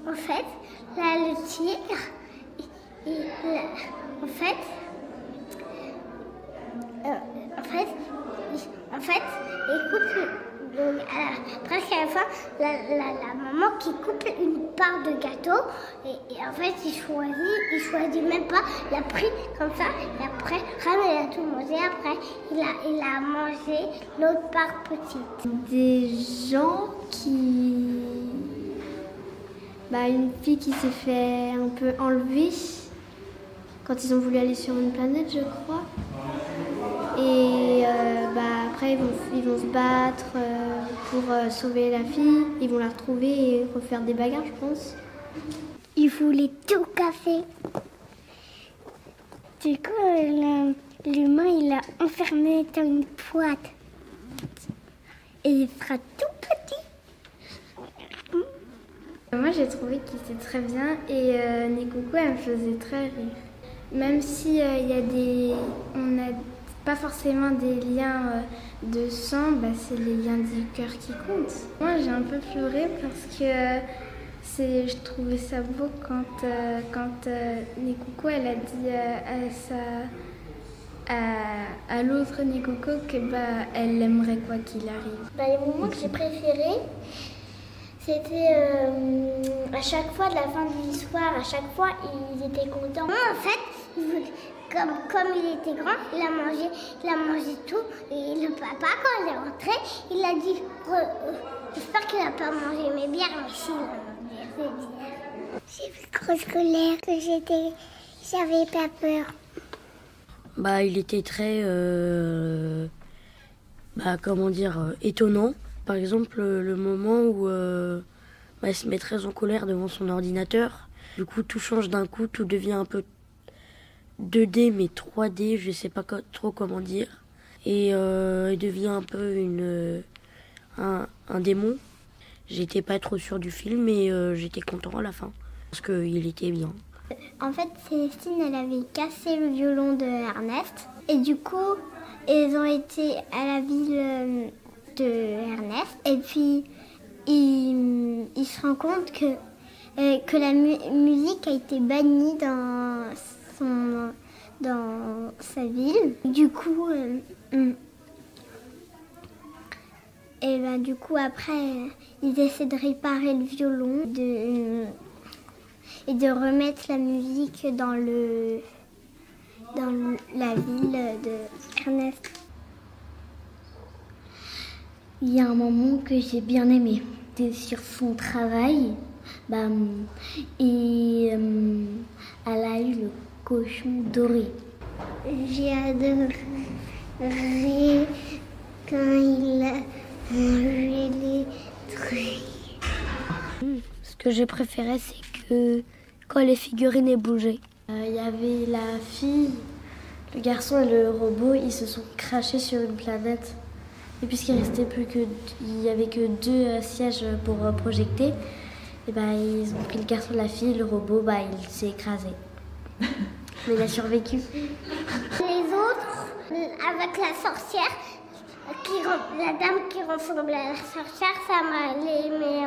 En fait, là, le tigre, en fait, écoute, donc, presque à la fin, la maman qui coupe une part de gâteau et en fait il choisit même pas, il a pris comme ça et après il a tout mangé, après il a mangé l'autre part petite. Des gens qui... une fille qui s'est fait un peu enlever quand ils ont voulu aller sur une planète, je crois. Et après, ils vont se battre pour sauver la fille. Ils vont la retrouver et refaire des bagarres, je pense. Il voulait tout casser. Du coup, l'humain, il l'a enfermé dans une boîte. Et il sera tout petit. Moi, j'ai trouvé qu'il était très bien et Nekoko, elle me faisait très rire. Même si on n'a pas forcément des liens de sang, c'est les liens du cœur qui comptent. Moi, j'ai un peu pleuré parce que je trouvais ça beau quand Nekoko, elle a dit à l'autre Nekoko que elle l'aimerait quoi qu'il arrive. Les moments que j'ai préférés, c'était à chaque fois de la fin de l'histoire, à chaque fois ils étaient contents. En fait, comme il était grand, il a mangé tout. Et le papa, quand il est rentré, il a dit j'espère qu'il n'a pas mangé mes bières, mais si, il a mangé ses bières. J'ai vu grosse colère que j'avais pas peur. Il était très, étonnant. Par exemple, le moment où il se met très en colère devant son ordinateur. Du coup, tout change d'un coup, tout devient un peu 2D, mais 3D, je sais pas trop comment dire. Et il devient un peu un démon. J'étais pas trop sûre du film, mais j'étais content à la fin, parce qu'il était bien. En fait, Célestine, elle avait cassé le violon de Ernest. Et du coup, ils ont été à la ville de Ernest. Et puis, il se rend compte que la musique a été bannie dans sa ville. Du coup, après, ils essaient de réparer le violon et de remettre la musique dans la ville de Ernest. Il y a un moment que j'ai bien aimé. C'était sur son travail. Et elle a eu le cochon doré. J'ai adoré quand il a mangé les trucs. Ce que j'ai préféré, c'est que quand les figurines bougeaient. Il y avait la fille, le garçon et le robot, ils se sont crachés sur une planète. Et puisqu'il restait il y avait que 2 sièges pour projeter, et ils ont pris le garçon de la fille, le robot, il s'est écrasé. Mais il a survécu. Les autres, avec la sorcière, la dame qui ressemble à la sorcière, ça m'a allé, mais